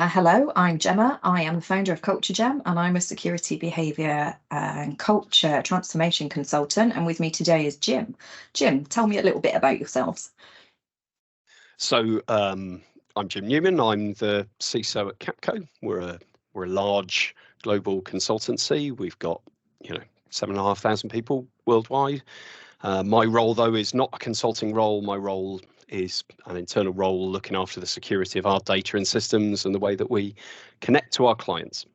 Hello, I'm Gemma. I am the founder of Culture Gem, and I'm a security behaviour and culture transformation consultant. And with me today is Jim. Jim, tell me a little bit about yourselves. I'm Jim Newman. I'm the CISO at Capco. We're a large global consultancy. We've got 7,500 people worldwide. My role, though, is not a consulting role. My role is an internal role looking after the security of our data and systems and the way that we connect to our clients.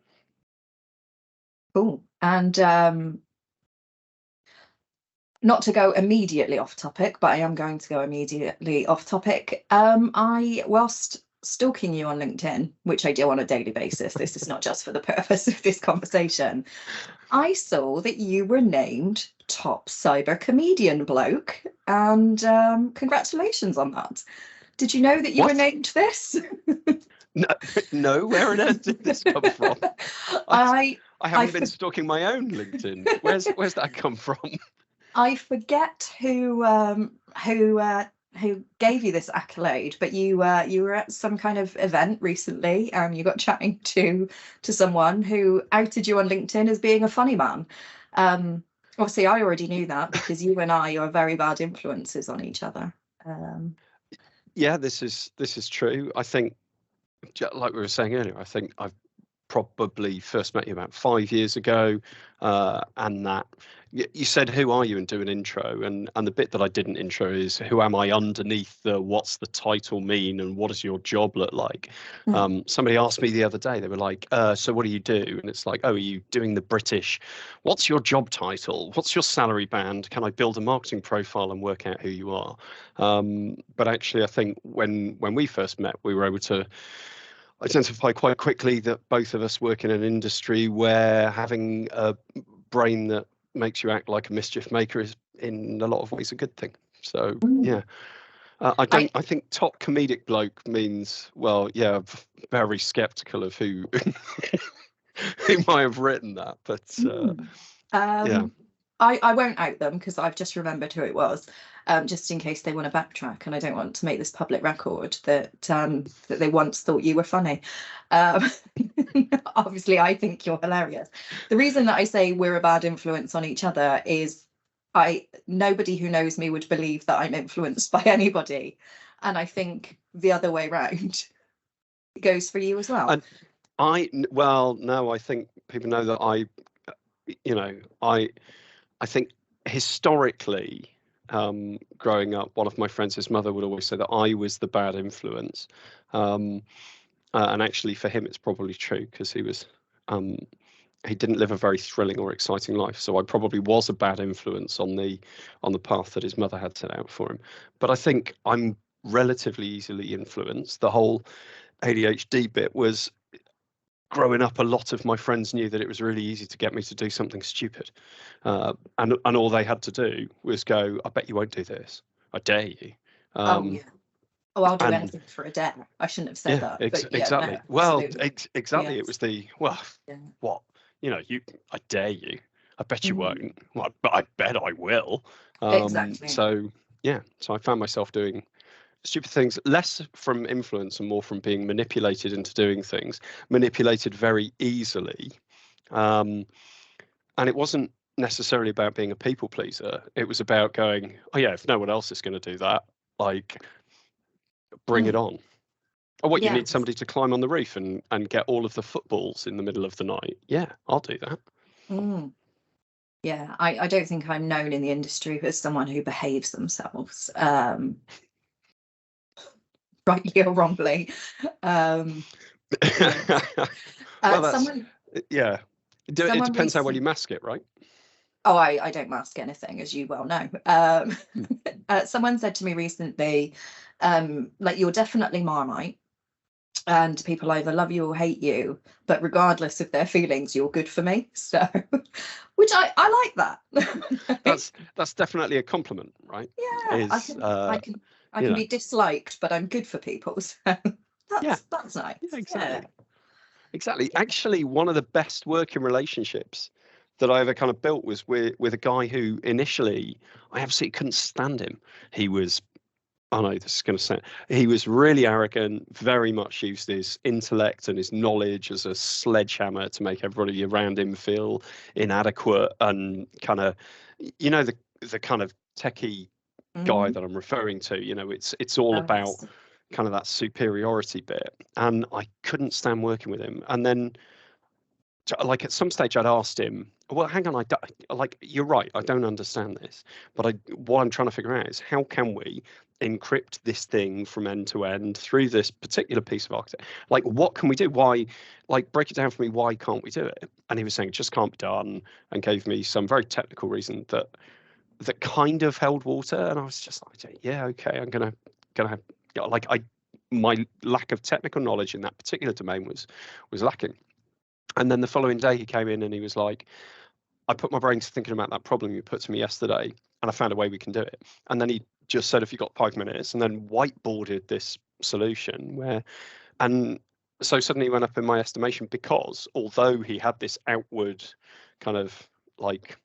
Cool. And not to go immediately off topic, but I am going to go immediately off topic. Whilst stalking you on LinkedIn, which I do on a daily basis, this is not just for the purpose of this conversation, I saw that you were named top cyber comedian bloke, and congratulations on that. Did you know that you were named this? No, where on earth did this come from? I haven't been stalking my own LinkedIn. Where's that come from? I forget who gave you this accolade, but you were at some kind of event recently, and you got chatting to someone who outed you on LinkedIn as being a funny man. Obviously, I already knew that because you and I are very bad influences on each other. Yeah, this is true. I think, like we were saying earlier, I think I've probably first met you about 5 years ago, and that you said, who are you, and do an intro, and the bit that I didn't intro is, who am I underneath the what's the title mean and what does your job look like? Somebody asked me the other day, they were like, so what do you do? And it's like, oh, are you doing the British, what's your job title, what's your salary band, can I build a marketing profile and work out who you are? But actually, I think when we first met, we were able to identify quite quickly that both of us work in an industry where having a brain that makes you act like a mischief maker is in a lot of ways a good thing. So yeah, I think top comedic bloke means, well, yeah, I'm very skeptical of who might have written that, but yeah. I won't out them because I've just remembered who it was, just in case they want to backtrack, and I don't want to make this public record that they once thought you were funny. Obviously, I think you're hilarious. The reason that I say we're a bad influence on each other is nobody who knows me would believe that I'm influenced by anybody, and I think the other way round goes for you as well. And no, I think people know that I think historically, growing up, one of my friends, his mother would always say that I was the bad influence. And actually for him, it's probably true, because he didn't live a very thrilling or exciting life. So I probably was a bad influence on the path that his mother had set out for him. But I think I'm relatively easily influenced. The whole ADHD bit was, growing up, a lot of my friends knew that it was really easy to get me to do something stupid, and all they had to do was go, I bet you won't do this, I dare you. Oh yeah. Oh, I'll do anything for a dare. I shouldn't have said that. But exactly. No, well, exactly. Yes. It was the what? I dare you. I bet you won't. Well, but I bet I will. Exactly. So yeah. So I found myself doing stupid things, less from influence and more from being manipulated into doing things, manipulated very easily. And it wasn't necessarily about being a people pleaser. It was about going, oh yeah, if no one else is going to do that, like, bring it on. Oh, what, you need somebody to climb on the roof and get all of the footballs in the middle of the night? Yeah, I'll do that. Yeah, I don't think I'm known in the industry as someone who behaves themselves, rightly or wrongly. Well, it depends how well you mask it, right? Oh, I don't mask anything, as you well know. Someone said to me recently, like, you're definitely Marmite, and people either love you or hate you, but regardless of their feelings, you're good for me. So, which I like that. That's definitely a compliment, right? Yeah, I can be disliked, but I'm good for people. So that's nice. Yeah, exactly. Exactly. Actually, one of the best working relationships that I ever kind of built was with a guy who initially I absolutely couldn't stand him. He was I know this is going to sound, he was really arrogant, very much used his intellect and his knowledge as a sledgehammer to make everybody around him feel inadequate and kind of, the kind of techie guy that I'm referring to. It's all Oh, about yes. kind of that superiority bit, and I couldn't stand working with him. And then, like, at some stage I'd asked him, well, hang on, like, you're right, I don't understand this, but what I'm trying to figure out is how can we encrypt this thing from end to end through this particular piece of architecture? Like, what can we do? Why, like, break it down for me, why can't we do it? And he was saying it just can't be done, and gave me some very technical reason that kind of held water. And I was just like, yeah, okay, I'm gonna have, like, my lack of technical knowledge in that particular domain was lacking. And then the following day he came in and he was like, I put my brain to thinking about that problem you put to me yesterday, and I found a way we can do it. And then he just said, if you got 5 minutes, and then whiteboarded this solution and so suddenly he went up in my estimation, because although he had this outward kind of like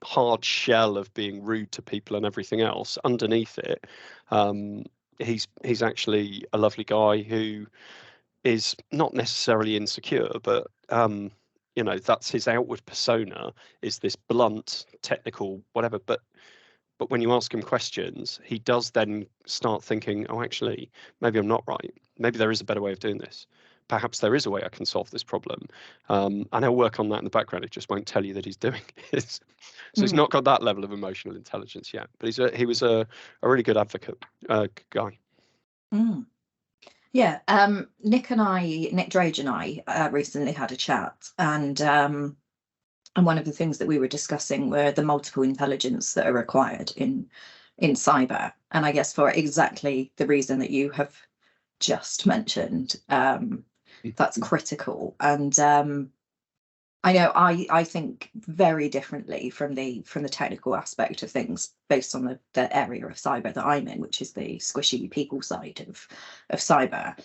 hard shell of being rude to people and everything else, underneath it, he's actually a lovely guy who is not necessarily insecure, but that's his outward persona, is this blunt, technical, whatever. But when you ask him questions, he does then start thinking, oh, actually, maybe I'm not right. Maybe there is a better way of doing this. Perhaps there is a way I can solve this problem. And he'll work on that in the background. It just won't tell you that he's doing it. So he's not got that level of emotional intelligence yet. But he was a really good advocate guy. Yeah, Nick Drage and I recently had a chat, and one of the things that we were discussing were the multiple intelligence that are required in cyber, and I guess for exactly the reason that you have just mentioned, that's critical. And I know I think very differently from the technical aspect of things based on the area of cyber that I'm in, which is the squishy people side of cyber.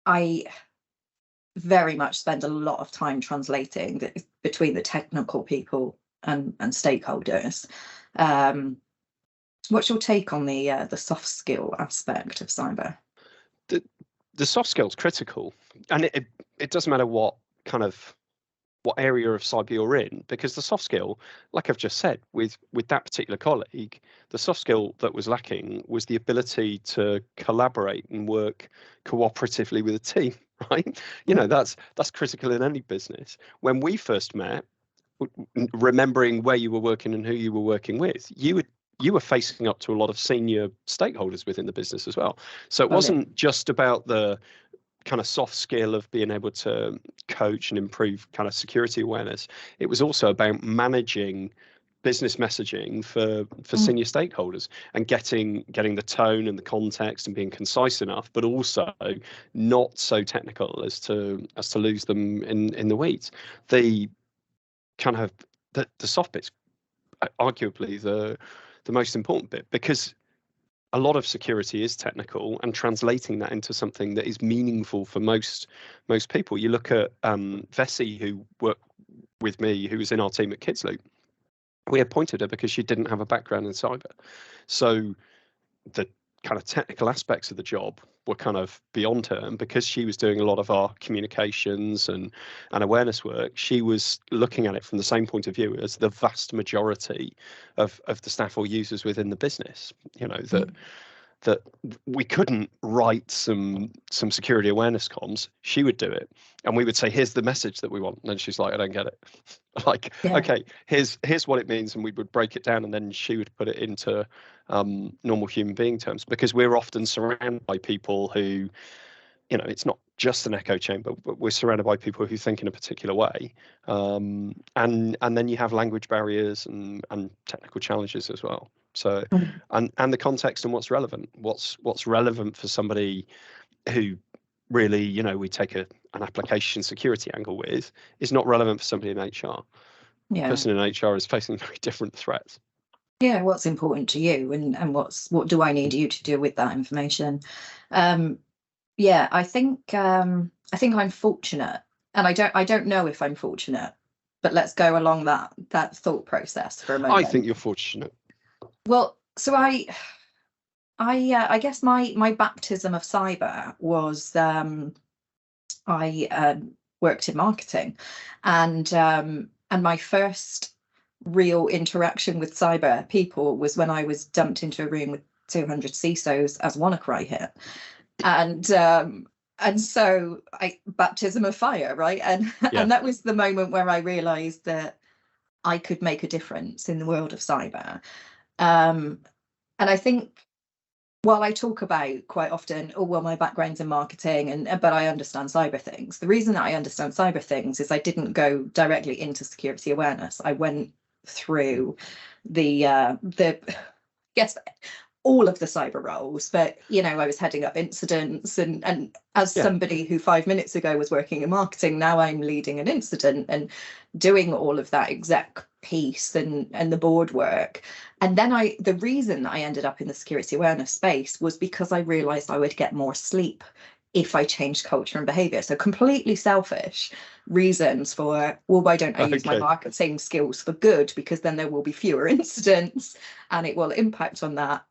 I very much spend a lot of time translating between the technical people and stakeholders. What's your take on the soft skill aspect of cyber? The soft skill's critical, and it doesn't matter what area of cyber you're in, because the soft skill, like I've just said, with that particular colleague, the soft skill that was lacking was the ability to collaborate and work cooperatively with a team, right? That's critical in any business. When we first met, remembering where you were working and who you were working with, you were facing up to a lot of senior stakeholders within the business as well. So it wasn't just about the kind of soft skill of being able to coach and improve kind of security awareness. It was also about managing business messaging for senior stakeholders, and getting the tone and the context and being concise enough, but also not so technical as to lose them in the weeds. The kind of the soft bit's arguably the most important bit, because a lot of security is technical, and translating that into something that is meaningful for most people. You look at Vessi, who worked with me, who was in our team at Kidsloop. We appointed her because she didn't have a background in cyber. So the kind of technical aspects of the job were kind of beyond her, and because she was doing a lot of our communications and awareness work, she was looking at it from the same point of view as the vast majority of the staff or users within the business. That we couldn't write some security awareness comms. She would do it, and we would say, here's the message that we want, and then she's like, I don't get it. Like, okay, here's what it means, and we would break it down, and then she would put it into normal human being terms, because we're often surrounded by people who, it's not just an echo chamber, but we're surrounded by people who think in a particular way, and then you have language barriers and technical challenges as well. So, and the context and what's relevant for somebody who really, we take an application security angle with, is not relevant for somebody in HR. The person in HR is facing very different threats. Yeah, what's important to you, and what do I need you to do with that information? Yeah, I think I'm fortunate, and I don't know if I'm fortunate, but let's go along that thought process for a moment. I think you're fortunate. Well, so I guess my baptism of cyber was I worked in marketing, and my first real interaction with cyber people was when I was dumped into a room with 200 CISOs as WannaCry hit, and so I baptism of fire, right? And Yeah. and that was the moment where I realized that I could make a difference in the world of cyber. And I think while I talk about quite often, oh, well, my background's in marketing, but I understand cyber things. The reason that I understand cyber things is I didn't go directly into security awareness. I went through the guess all of the cyber roles, but I was heading up incidents, and as Yeah. somebody who 5 minutes ago was working in marketing, now I'm leading an incident and doing all of that exec piece and the board work. And then the reason I ended up in the security awareness space was because I realized I would get more sleep if I changed culture and behavior. So completely selfish reasons for, well, why don't I use my Okay. marketing skills for good? Because then there will be fewer incidents and it will impact on that.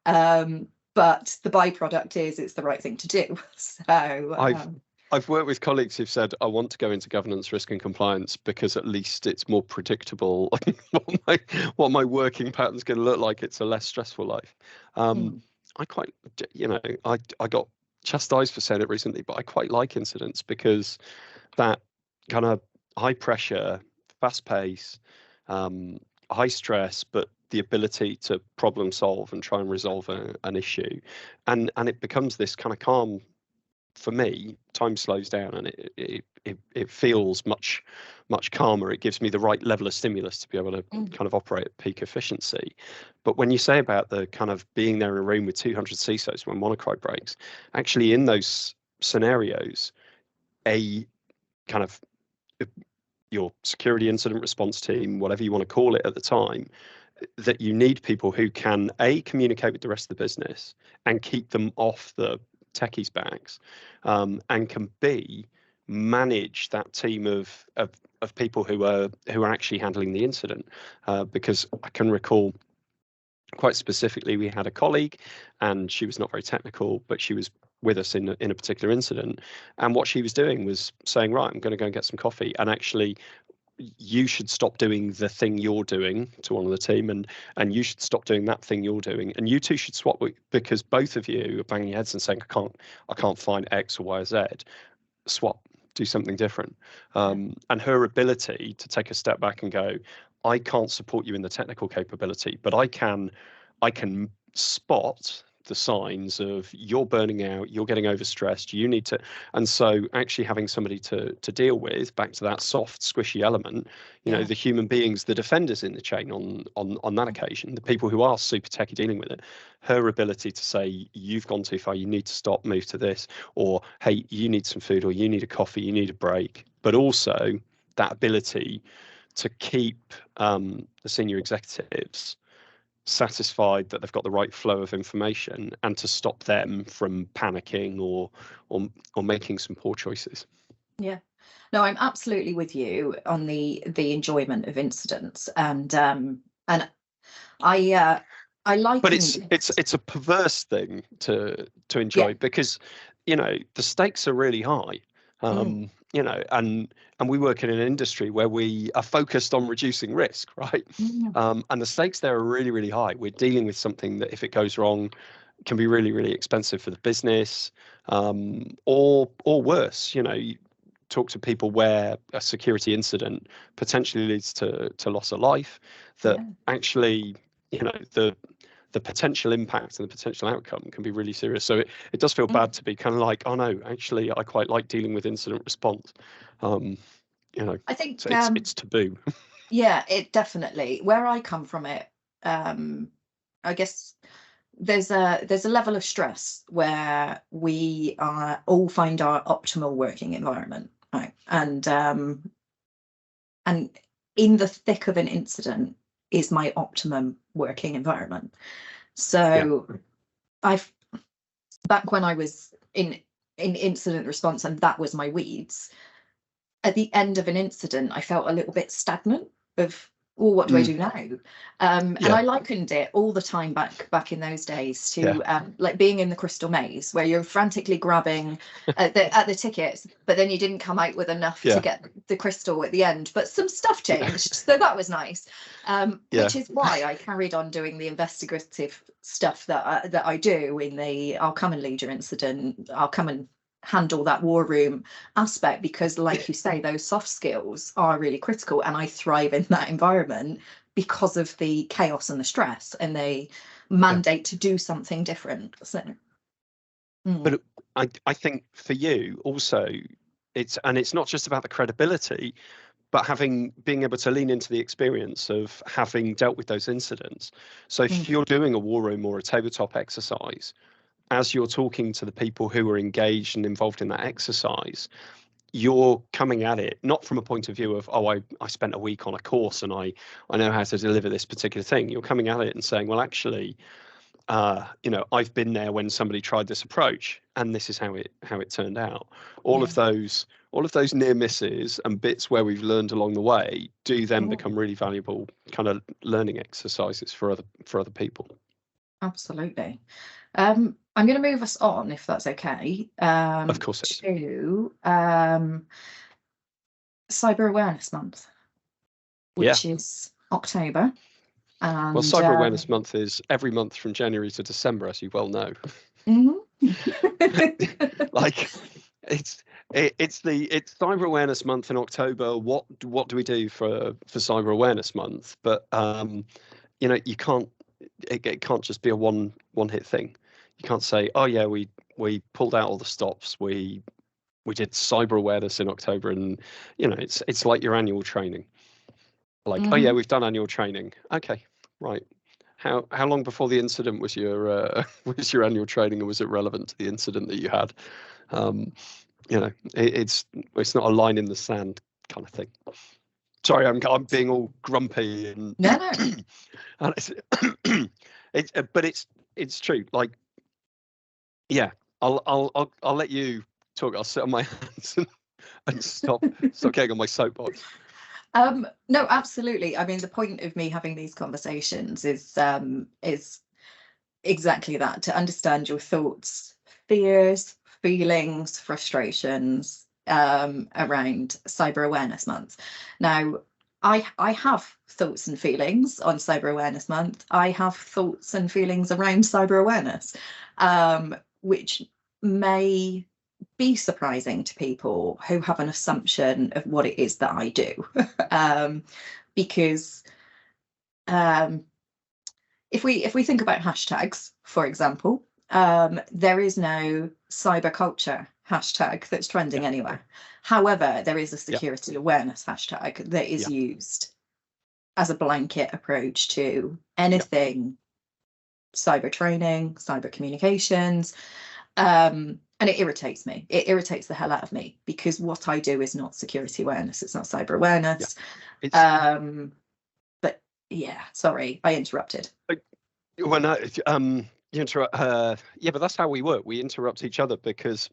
But the byproduct is it's the right thing to do. So I've worked with colleagues who've said, I want to go into governance, risk and compliance because at least it's more predictable what my working pattern's going to look like. It's a less stressful life. I quite, I got chastised for saying it recently, but I quite like incidents because that kind of high pressure, fast pace, high stress, but the ability to problem solve and try and resolve an issue, and it becomes this kind of calm. For me, time slows down and it feels much calmer. It gives me the right level of stimulus to be able to kind of operate at peak efficiency. But when you say about the kind of being there in a room with 200 CISOs when WannaCry breaks, actually in those scenarios, a kind of your security incident response team, whatever you want to call it at the time, that you need people who can communicate with the rest of the business and keep them off the techies' backs, and can manage that team of people who are actually handling the incident. Because I can recall quite specifically, we had a colleague, and she was not very technical, but she was with us in a particular incident, and what she was doing was saying, right, I'm going to go and get some coffee, and actually you should stop doing the thing you're doing to one of the team, and you should stop doing that thing you're doing, and you two should swap, because both of you are banging your heads and saying, I can't find X or Y or Z. Swap, do something different. And her ability to take a step back and go, I can't support you in the technical capability, but I can spot the signs of you're burning out, you're getting overstressed, you need to. And so actually having somebody to deal with, back to that soft squishy element, the human beings, the defenders in the chain on that occasion, the people who are super techy dealing with it, her ability to say, you've gone too far, you need to stop, move to this, or hey, you need some food, or you need a coffee, you need a break, but also that ability to keep the senior executives satisfied that they've got the right flow of information, and to stop them from panicking or making some poor choices. Yeah, no, I'm absolutely with you on the enjoyment of incidents, and I like. But it's a perverse thing to enjoy, because the stakes are really high. And we work in an industry where we are focused on reducing risk, right? And the stakes there are really, really high. We're dealing with something that, if it goes wrong, can be really, really expensive for the business, or worse. You talk to people where a security incident potentially leads to loss of life. That actually, the potential impact and the potential outcome can be really serious. So it does feel bad to be kind of like, oh no, actually, I quite like dealing with incident response. I think so it's taboo. Yeah, it definitely. Where I come from, I guess there's a level of stress where we all find our optimal working environment, right? And in the thick of an incident is my optimum working environment. So I've back when I was in incident response, and that was my weeds. At the end of an incident, I felt a little bit stagnant of or what do I Mm. do now? And Yeah. I likened it all the time back in those days to Yeah. like being in the crystal maze, where you're frantically grabbing at the tickets, but then you didn't come out with enough to Yeah. get the crystal at the end. But some stuff changed, so that was nice. Yeah. Which is why I carried on doing the investigative stuff that I do in the I'll come and lead your incident, I'll come and handle that war room aspect, because like you say, those soft skills are really critical, and I thrive in that environment because of the chaos and the stress, and they mandate to do something different. So But I think for you also, it's not just about the credibility, but being able to lean into the experience of having dealt with those incidents. So if you're doing a war room or a tabletop exercise, as you're talking to the people who are engaged and involved in that exercise, you're coming at it not from a point of view of, oh, I spent a week on a course and I know how to deliver this particular thing. You're coming at it and saying, well, actually, I've been there when somebody tried this approach, and this is how it turned out. All of those near misses and bits where we've learned along the way do then become really valuable kind of learning exercises for other people. Absolutely. I'm going to move us on, if that's okay, Of course it is. to Cyber Awareness Month, which is October. And Well, Cyber Awareness Month is every month from January to December, as you well know. Like it's Cyber Awareness Month in October. What do we do for Cyber Awareness Month? But you can't. It can't just be a one hit thing. You can't say, oh yeah, we pulled out all the stops. We did cyber awareness in October, and it's like your annual training. Like, oh yeah, we've done annual training. Okay, right. How long before the incident was your annual training, and was it relevant to the incident that you had? It's not a line in the sand kind of thing. Sorry, I'm being all grumpy and no. and but it's true. Like, yeah, I'll let you talk. I'll sit on my hands and stop getting on my soapbox. No, absolutely. I mean, the point of me having these conversations is exactly that, to understand your thoughts, fears, feelings, frustrations around Cyber Awareness Month. Now, I have thoughts and feelings on Cyber Awareness Month. I have thoughts and feelings around cyber awareness, which may be surprising to people who have an assumption of what it is that I do. Because if we think about hashtags, for example, there is no cyber culture hashtag that's trending anywhere. However, there is a security awareness hashtag that is used as a blanket approach to anything cyber training, cyber communications. And it irritates me. It irritates the hell out of me, because what I do is not security awareness. It's not cyber awareness. But yeah, sorry, I interrupted. Well, no, you interrupt. But that's how we work. We interrupt each other because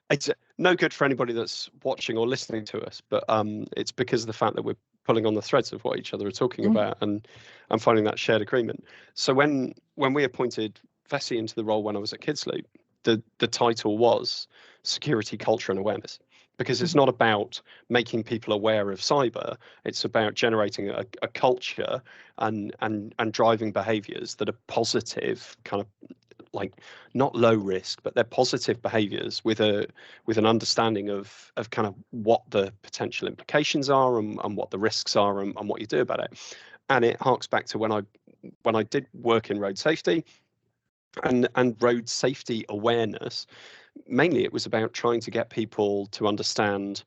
it's no good for anybody that's watching or listening to us. But it's because of the fact that we're pulling on the threads of what each other are talking about, and finding that shared agreement. So when we appointed Vessi into the role when I was at Kids Loop, the title was Security, Culture and Awareness, because it's not about making people aware of cyber. It's about generating a culture and driving behaviors that are positive, kind of like not low risk, but they're positive behaviors with an understanding of kind of what the potential implications are and what the risks are and what you do about it. And it harks back to when I did work in road safety and road safety awareness. Mainly it was about trying to get people to understand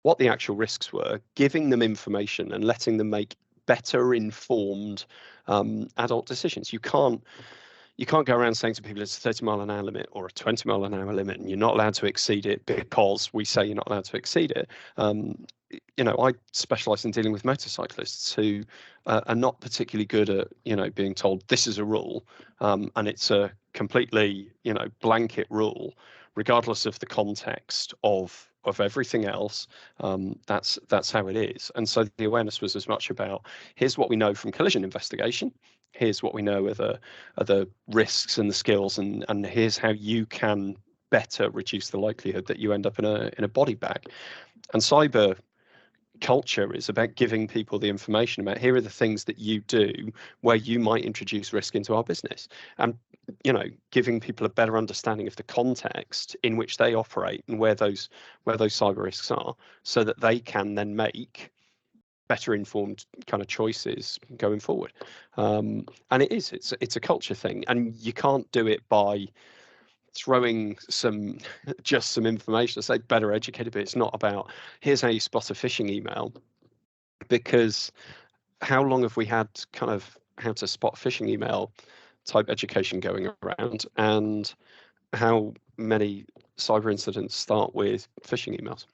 what the actual risks were, giving them information and letting them make better informed adult decisions. You can't go around saying to people it's a 30-mile-an-hour limit or a 20-mile-an-hour limit and you're not allowed to exceed it because we say you're not allowed to exceed it. I specialize in dealing with motorcyclists who are not particularly good at being told this is a rule, and it's a completely blanket rule regardless of the context of of everything else. That's how it is. And so the awareness was as much about, here's what we know from collision investigation, here's what we know are the risks and the skills, and here's how you can better reduce the likelihood that you end up in a body bag. And cyber culture is about giving people the information about, here are the things that you do where you might introduce risk into our business, and giving people a better understanding of the context in which they operate and where those cyber risks are, so that they can then make better informed kind of choices going forward. And it's a culture thing, and you can't do it by throwing some information to say better educated, but it's not about, here's how you spot a phishing email, because how long have we had kind of how to spot phishing email type education going around, and how many cyber incidents start with phishing emails?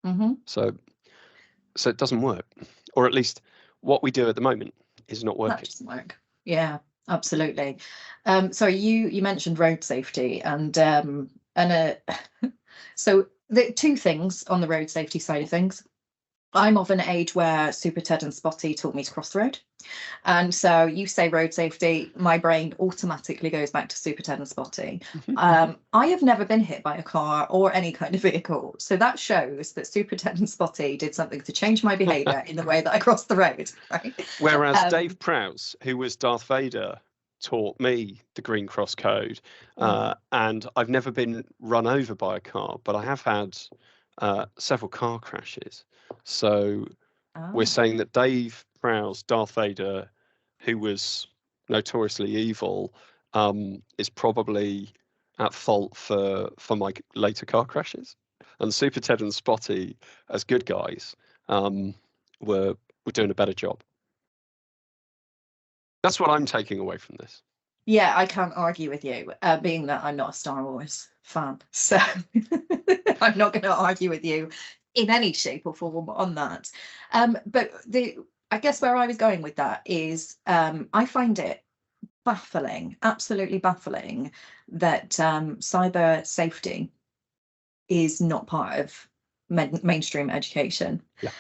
Mm-hmm. So it doesn't work, or at least what we do at the moment is not working. That doesn't work. Yeah, absolutely. So you mentioned road safety, and so the two things on the road safety side of things. I'm of an age where Super Ted and Spotty taught me to cross the road. And so you say road safety, my brain automatically goes back to Super Ted and Spotty. I have never been hit by a car or any kind of vehicle. So that shows that Super Ted and Spotty did something to change my behaviour in the way that I crossed the road. Right? Whereas Dave Prowse, who was Darth Vader, taught me the Green Cross Code. And I've never been run over by a car, but I have had several car crashes. So we're saying that Dave Prowse, Darth Vader, who was notoriously evil, is probably at fault for my later car crashes. And Super Ted and Spotty, as good guys, were doing a better job. That's what I'm taking away from this. Yeah, I can't argue with you, being that I'm not a Star Wars fan. So I'm not going to argue with you in any shape or form on that. But I guess where I was going with that is, I find it baffling, absolutely baffling, that cyber safety is not part of mainstream education. Yeah.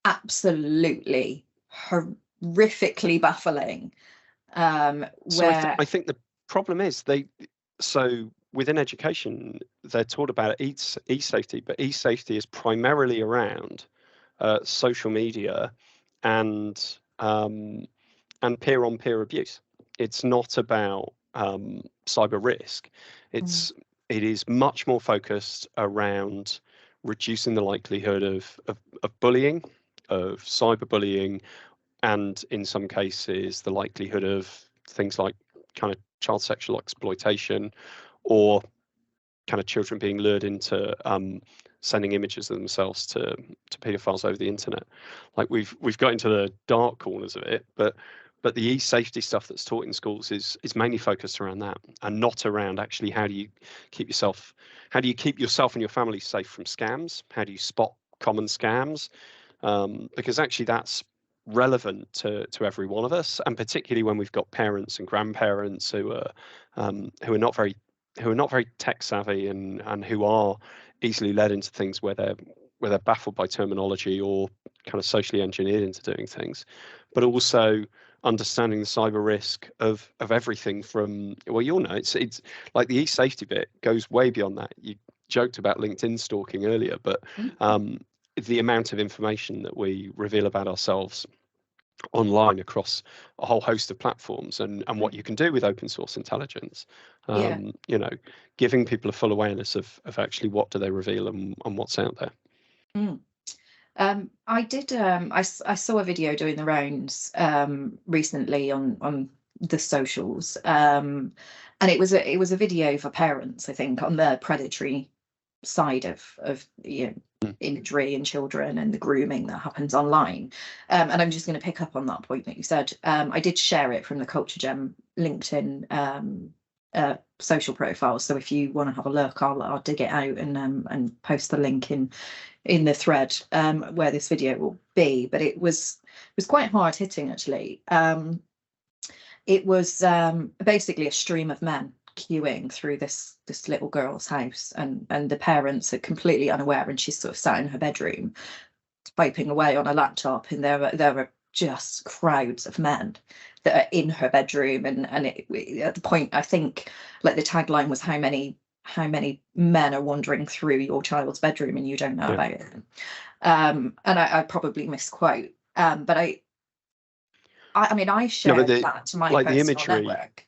Absolutely horrifically baffling. So I think the problem is within education, they're taught about e-safety, but e-safety is primarily around social media and peer-on-peer abuse. It's not about cyber risk. It is much more focused around reducing the likelihood of bullying, of cyberbullying, and in some cases the likelihood of things like kind of child sexual exploitation, or kind of children being lured into sending images of themselves to paedophiles over the internet. Like we've got into the dark corners of it, but the e-safety stuff that's taught in schools is mainly focused around that, and not around actually how do you keep yourself and your family safe from scams, how do you spot common scams, because actually that's relevant to every one of us, and particularly when we've got parents and grandparents who are not very tech savvy, and who are easily led into things where they're baffled by terminology or kind of socially engineered into doing things, but also understanding the cyber risk of everything from, well, it's like the e-safety bit goes way beyond that. You joked about LinkedIn stalking earlier, but the amount of information that we reveal about ourselves online across a whole host of platforms, and what you can do with open source intelligence, giving people a full awareness of actually what do they reveal and what's out there. I saw a video doing the rounds recently on the socials, and it was a video for parents, I think, on the predatory side of imagery and children and the grooming that happens online. And I'm just going to pick up on that point that you said. I did share it from the Culture Gem LinkedIn social profile, so if you want to have a look, I'll dig it out and post the link in the thread where this video will be. But it was quite hard hitting, actually. It was basically a stream of men queuing through this little girl's house, and the parents are completely unaware, and she's sort of sat in her bedroom typing away on a laptop, and there are just crowds of men that are in her bedroom, and at the point, I think, like, the tagline was, how many men are wandering through your child's bedroom and you don't know about it. And I probably misquote, but I mean, I shared that to my like the personal imagery, network.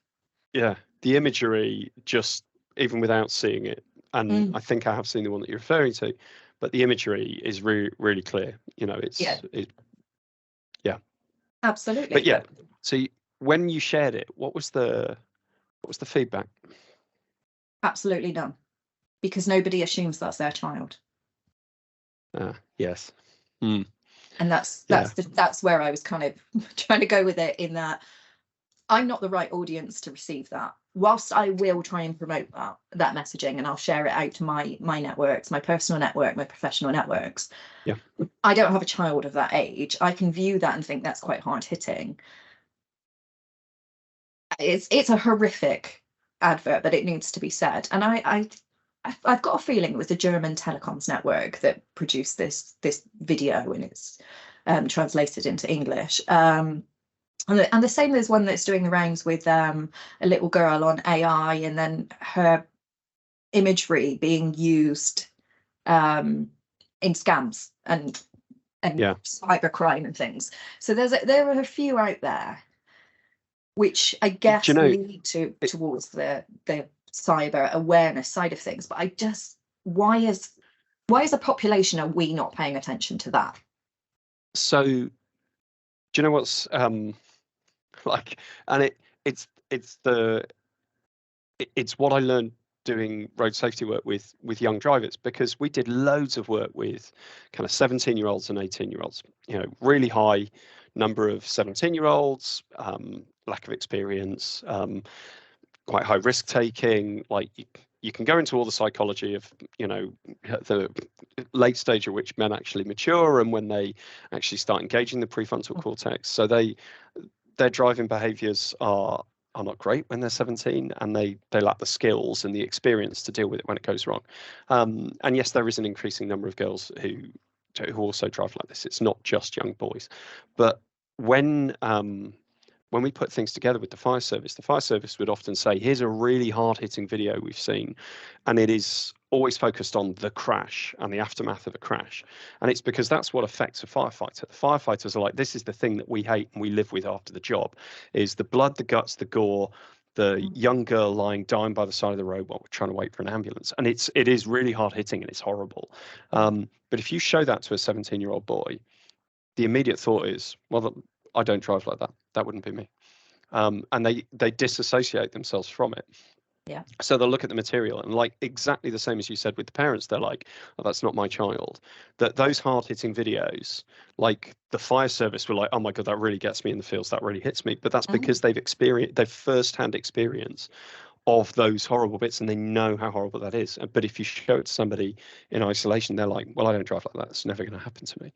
yeah, the imagery, just even without seeing it, and I think I have seen the one that you're referring to, but the imagery is really, really clear. You know, Yeah. Absolutely. But yeah, so when you shared it, what was the feedback? Absolutely none, because nobody assumes that's their child. Yes. And that's where I was kind of trying to go with it, in that I'm not the right audience to receive that. Whilst I will try and promote that messaging, and I'll share it out to my networks, my personal network, my professional networks. Yeah. I don't have a child of that age. I can view that and think that's quite hard hitting. It's a horrific advert, but it needs to be said. And I've got a feeling it was the German telecoms network that produced this video, and it's translated into English. And the same, there's one that's doing the rounds with a little girl on AI, and then her imagery being used in scams and cybercrime and things. So there are a few out there, which I guess lead towards the cyber awareness side of things. But I just, why is the population, are we not paying attention to that? So, do you know what's like, and it's what I learned doing road safety work with young drivers, because we did loads of work with kind of 17-year-olds and 18-year-olds, you know, really high number of 17-year-olds, lack of experience, quite high risk taking. Like, you can go into all the psychology of, you know, the late stage at which men actually mature and when they actually start engaging the prefrontal cortex. So their driving behaviors are not great when they're 17, and they lack the skills and the experience to deal with it when it goes wrong. And yes, there is an increasing number of girls who also drive like this. It's not just young boys. But when we put things together with the fire service would often say, here's a really hard-hitting video we've seen, and it is always focused on the crash and the aftermath of a crash. And it's because that's what affects a firefighter. The firefighters are like, this is the thing that we hate and we live with after the job, is the blood, the guts, the gore, the young girl lying dying by the side of the road while we're trying to wait for an ambulance. And it is really hard-hitting and it's horrible. But if you show that to a 17-year-old boy, the immediate thought is, well, I don't drive like that. That wouldn't be me. And they disassociate themselves from it. Yeah. So they'll look at the material, and, like, exactly the same as you said with the parents, they're like, oh, that's not my child. That those hard-hitting videos, like the fire service were like, oh my God, that really gets me in the feels, that really hits me. But that's because they've first-hand experience of those horrible bits, and they know how horrible that is. But if you show it to somebody in isolation, they're like, well, I don't drive like that. It's never going to happen to me.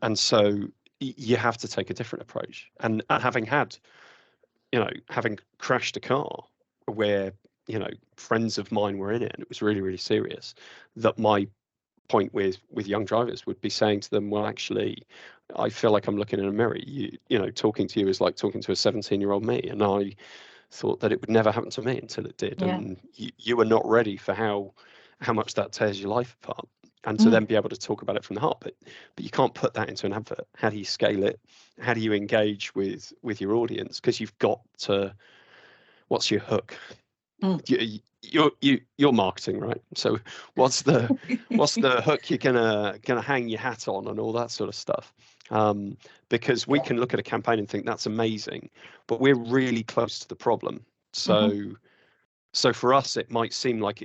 And so you have to take a different approach. And having crashed a car where, friends of mine were in it, and it was really, really serious, that my point with young drivers would be saying to them, well, actually, I feel like I'm looking in a mirror. Talking to you is like talking to a 17-year-old me. And I thought that it would never happen to me until it did. Yeah. And you were not ready for how much that tears your life apart. And to then be able to talk about it from the heart, but you can't put that into an advert. How do you scale it? How do you engage with your audience? Because you've got to, what's your hook? You're marketing, right? So what's the hook you're gonna hang your hat on and all that sort of stuff? Because we can look at a campaign and think that's amazing, but we're really close to the problem. So for us, it might seem like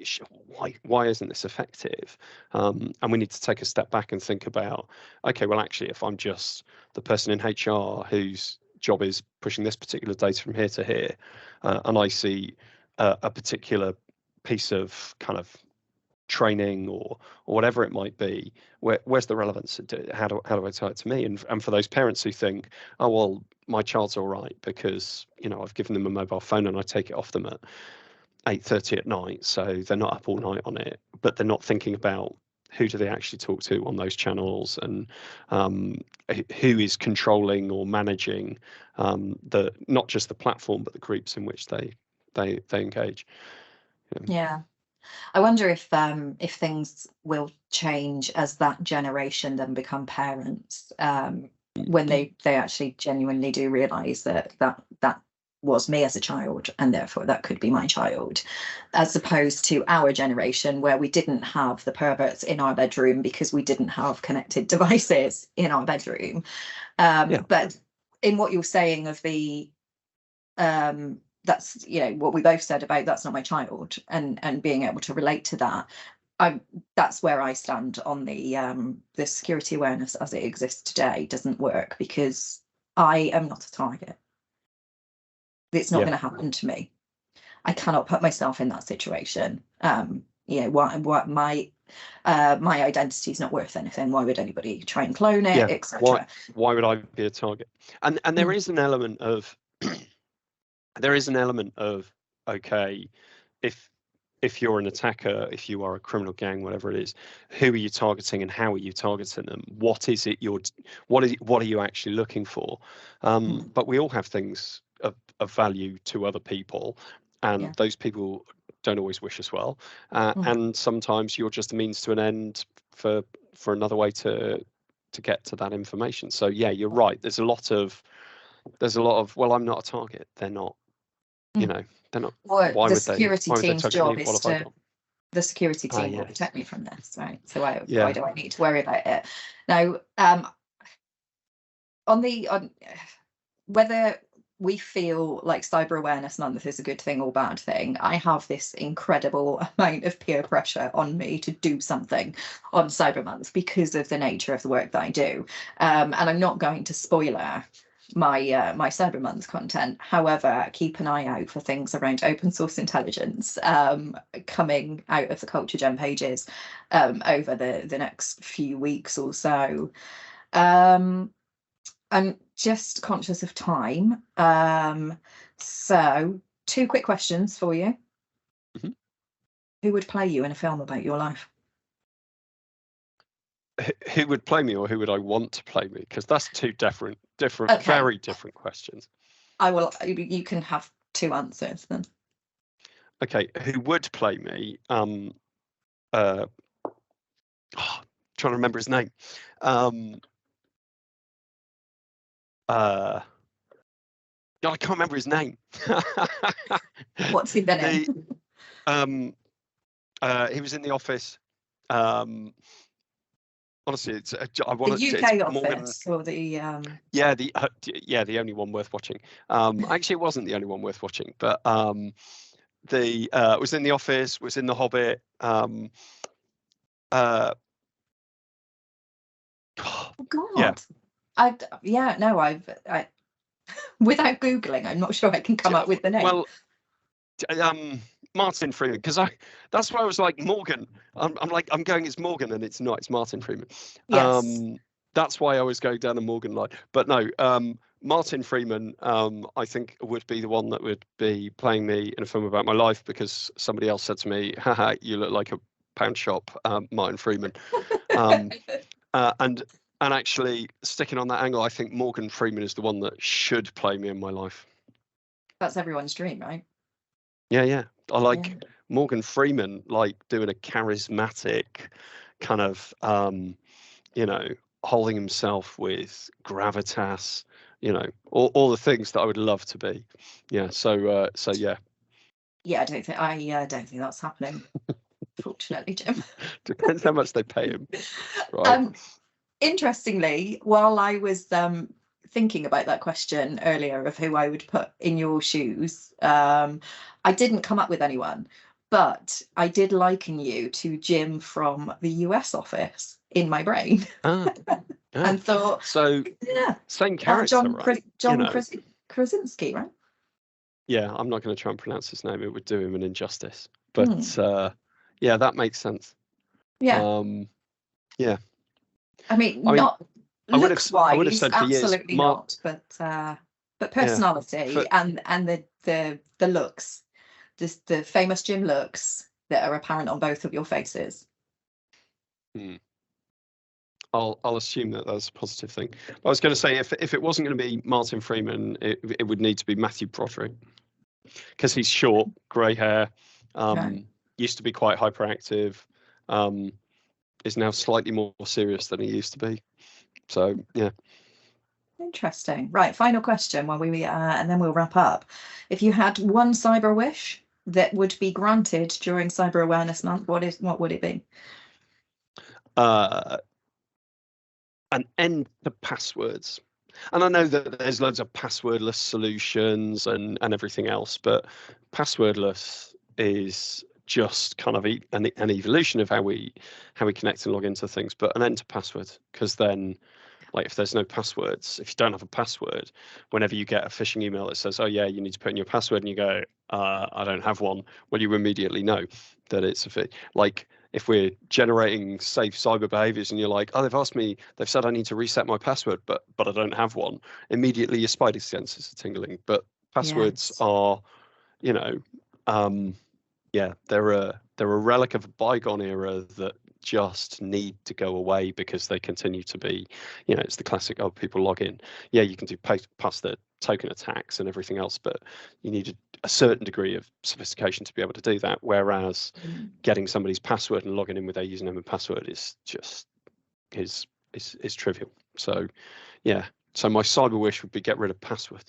why isn't this effective? And we need to take a step back and think about, okay, well, actually, if I'm just the person in HR whose job is pushing this particular data from here to here, and I see a particular piece of kind of training or whatever it might be, where's the relevance? How do I tie it to me? And for those parents who think, oh, well, my child's all right because, I've given them a mobile phone and I take it off them at 8:30 at night, so they're not up all night on it, but they're not thinking about who do they actually talk to on those channels, and who is controlling or managing the not just the platform but the groups in which they engage. Yeah. I wonder if things will change as that generation then become parents, when they actually genuinely do realise that was me as a child, and therefore that could be my child, as opposed to our generation where we didn't have the perverts in our bedroom because we didn't have connected devices in our bedroom. But in what you're saying of the that's, you know, what we both said about that's not my child, and being able to relate to that, that's where I stand on the security awareness as it exists today doesn't work, because I am not a target. It's not going to happen to me. I cannot put myself in that situation. You know, what my identity is not worth anything. Why would anybody try and clone it, etc.? Why would I be a target? And there is an element of okay, if you're an attacker, if you are a criminal gang, whatever it is, who are you targeting and how are you targeting them? What is it what are you actually looking for? But we all have things of value to other people, and those people don't always wish us well. And sometimes you're just a means to an end for another way to get to that information. So yeah, you're right. There's a lot of well, I'm not a target. They're not. You know, they're not. Well, why the would security they team's touch job me? is to. The security team will yes. protect me from this, right? So why do I need to worry about it? Now, on whether we feel like cyber awareness month is a good thing or bad thing, I have this incredible amount of peer pressure on me to do something on cyber month because of the nature of the work that I do, and I'm not going to spoiler my cyber month content. However, keep an eye out for things around open source intelligence coming out of the Culture Gem pages over the next few weeks or so. I'm just conscious of time, so 2 quick questions for you. Who would play you in a film about your life? Who would play me, or who would I want to play me? Because that's 2 different, okay, very different questions. You can have 2 answers then. Okay, who would play me? Trying to remember his name. God, I can't remember his name. What's his name? He was in The Office. Honestly, I want the UK Office Morgan, or the the only one worth watching. Actually, it wasn't the only one worth watching, but was in The Office, was in The Hobbit. Oh God! Yeah. I without googling, I'm not sure I can come up with the name. Well, Martin Freeman, because that's why I was like Morgan. I'm going, it's Morgan, and it's not. It's Martin Freeman. Yes. That's why I was going down the Morgan line. But no, Martin Freeman, I think would be the one that would be playing me in a film about my life, because somebody else said to me, "Haha, you look like a pound shop, Martin Freeman." And actually, sticking on that angle, I think Morgan Freeman is the one that should play me in my life. That's everyone's dream, right? Yeah. I like Morgan Freeman, like doing a charismatic kind of, holding himself with gravitas, all the things that I would love to be. Yeah. So yeah. Yeah, I don't think that's happening. Fortunately, Jim. Depends how much they pay him. Right. Interestingly, while I was thinking about that question earlier of who I would put in your shoes, I didn't come up with anyone, but I did liken you to Jim from the US office in my brain. And thought, same character, right? John Krasinski, right? Yeah, I'm not going to try and pronounce his name. It would do him an injustice. But yeah, that makes sense. Yeah. Yeah. I mean, not looks-wise, I would have said absolutely not, but personality and the looks the famous gym looks that are apparent on both of your faces? I'll assume that that's a positive thing. I was going to say, if it wasn't going to be Martin Freeman, it would need to be Matthew Broderick, because he's short, grey hair, Right. used to be quite hyperactive, is now slightly more serious than he used to be. So yeah. Interesting. Right, final question while we and then we'll wrap up. If you had one cyber wish that would be granted during Cyber Awareness Month, what would it be? An end to passwords. And I know that there's loads of passwordless solutions and everything else, but passwordless is just kind of an evolution of how we connect and log into things, but an end to passwords, because then, like, if there's no passwords, if you don't have a password, whenever you get a phishing email that says, oh yeah, you need to put in your password, and you go, I don't have one, well, you immediately know that it's like, if we're generating safe cyber behaviors and you're like, oh, they've said I need to reset my password, but I don't have one, immediately your spidey senses are tingling. But passwords are, they're a relic of a bygone era that just need to go away, because they continue to be, it's the classic, oh, people log in. Yeah, you can do past the token attacks and everything else, but you need a certain degree of sophistication to be able to do that. Whereas getting somebody's password and logging in with their username and password is just is trivial. So yeah, so my cyber wish would be get rid of password.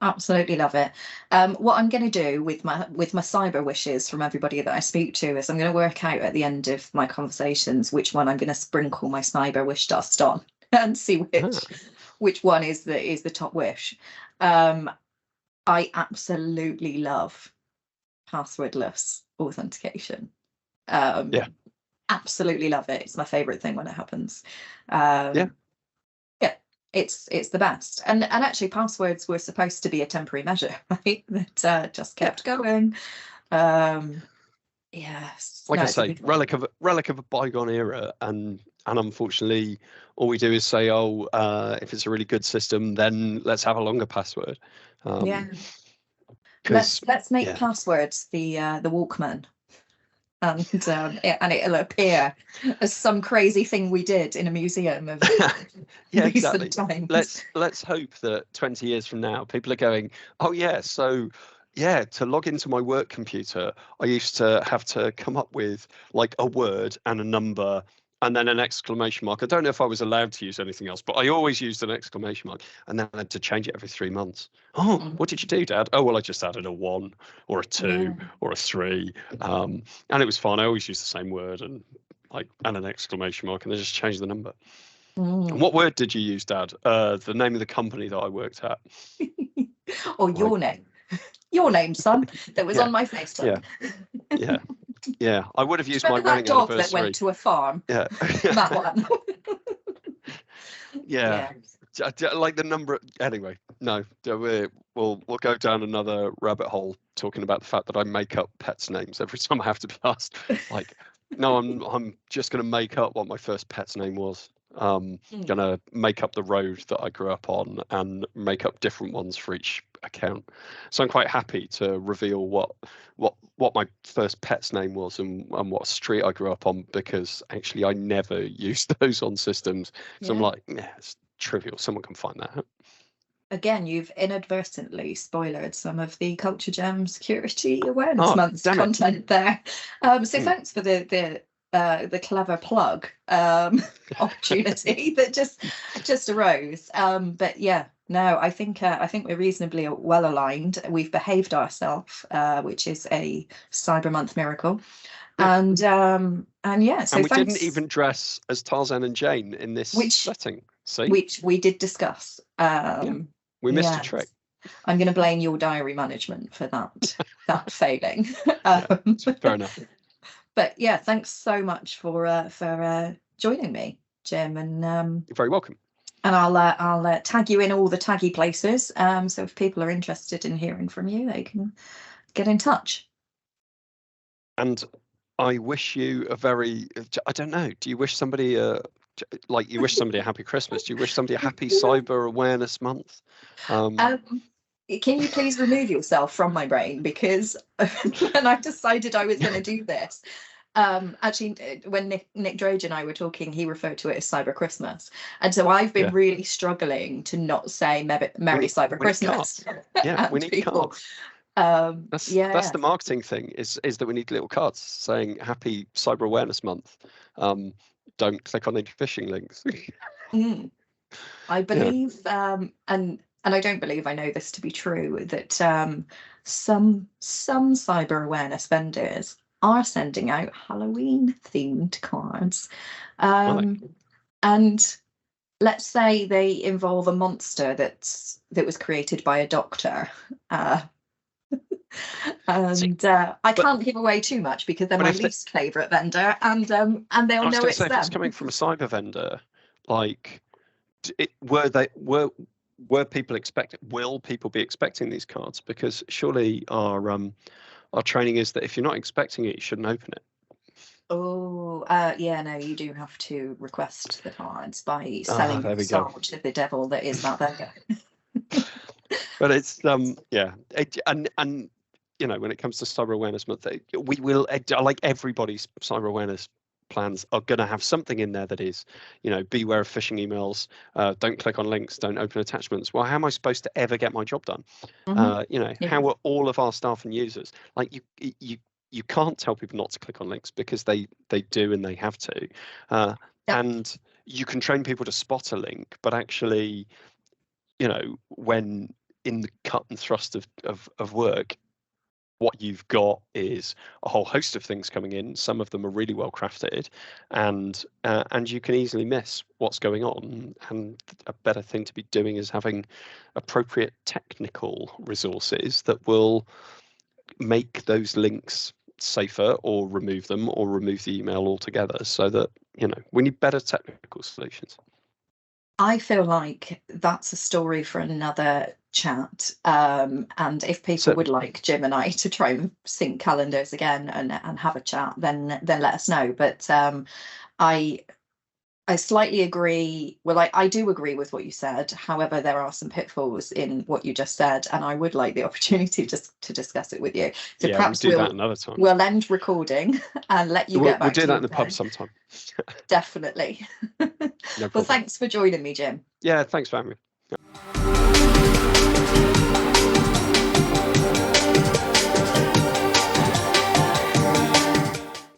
Absolutely love it. What I'm going to do with my cyber wishes from everybody that I speak to is I'm going to work out at the end of my conversations which one I'm going to sprinkle my cyber wish dust on and see which one is the top wish. I absolutely love passwordless authentication. Absolutely love it. It's my favorite thing when it happens. It's the best. And actually passwords were supposed to be a temporary measure, right? That just kept going. Yes. Like I say, relic of a bygone era, and unfortunately all we do is say, oh, if it's a really good system, then let's have a longer password. Let's make passwords the Walkman. And it'll appear as some crazy thing we did in a museum of recent times. Let's hope that 20 years from now people are going, oh yeah, so yeah, to log into my work computer I used to have to come up with like a word and a number and then an exclamation mark. I don't know if I was allowed to use anything else, but I always used an exclamation mark, and then I had to change it every 3 months. Oh, what did you do, Dad? Oh, well, I just added a 1 or a 2 or a 3, and it was fine. I always used the same word and an exclamation mark, and then just changed the number. And what word did you use, Dad? The name of the company that I worked at. Or your name. Your name, son, that was on my FaceTime. Yeah, I would have used my wedding dog anniversary. That went to a farm. Yeah. That one. Like the number. Anyway, no, we'll go down another rabbit hole talking about the fact that I make up pets' names every time I have to be asked. Like, no, I'm just going to make up what my first pet's name was. Gonna make up the road that I grew up on and make up different ones for each account. So I'm quite happy to reveal what my first pet's name was and what street I grew up on, because actually I never used those on systems. So I'm like, yeah, it's trivial. Someone can find that out. Again, you've inadvertently spoiled some of the Culture Gem Security Awareness Month content there. So thanks for the clever plug opportunity that just arose. But yeah, no, I think we're reasonably well aligned. We've behaved ourselves, which is a Cyber Month miracle. And so and we didn't even dress as Tarzan and Jane in this setting. See? Which we did discuss. We missed a trick. I'm going to blame your diary management for that failing. Fair enough. But yeah, thanks so much for joining me, Jim, and you're very welcome. And I'll tag you in all the taggy places. So if people are interested in hearing from you, they can get in touch. And I wish you I don't know, do you wish somebody you wish somebody a happy Christmas? Do you wish somebody a happy Cyber Awareness Month? can you please remove yourself from my brain? Because when I decided I was going to do this, actually, when Nick Droge and I were talking, he referred to it as Cyber Christmas. And so I've been really struggling to not say Merry Cyber Christmas. Yeah, we need people. cards. That's Yeah. the marketing thing, is that we need little cards saying Happy Cyber Awareness Month. Don't click on any phishing links. I believe, and I don't believe, I know this to be true, that some cyber awareness vendors are sending out Halloween themed cards. And let's say they involve a monster that was created by a doctor. And I can't give away too much because they're my least favourite vendor, and they'll know it's them. If it's coming from a cyber vendor, like, were people will people be expecting these cards? Because surely our training is that if you're not expecting it, you shouldn't open it. Oh, yeah, no, you do have to request the cards by selling your soul to the devil that is that vendor. But it's yeah, and you know, when it comes to Cyber Awareness Month, we will, like everybody's cyber awareness plans are going to have something in there that is, you know, beware of phishing emails, don't click on links, don't open attachments. Well, how am I supposed to ever get my job done? You know, how are all of our staff and users, like, you can't tell people not to click on links because they do and they have to. And you can train people to spot a link, but actually, you know, when in the cut and thrust of work, what you've got is a whole host of things coming in. Some of them are really well crafted, and you can easily miss what's going on. And a better thing to be doing is having appropriate technical resources that will make those links safer, or remove them, or remove the email altogether, so that, you know, we need better technical solutions. I feel like that's a story for another chat. And if people would like Jim and I to try and sync calendars again and have a chat, then let us know. But I slightly agree. Well, I do agree with what you said. However, there are some pitfalls in what you just said, and I would like the opportunity just to discuss it with you. So perhaps we'll do that another time. We'll end recording and let you get back to We'll do that in the pub sometime. Definitely. No problem. Well, thanks for joining me, Jim. Yeah, thanks for having me.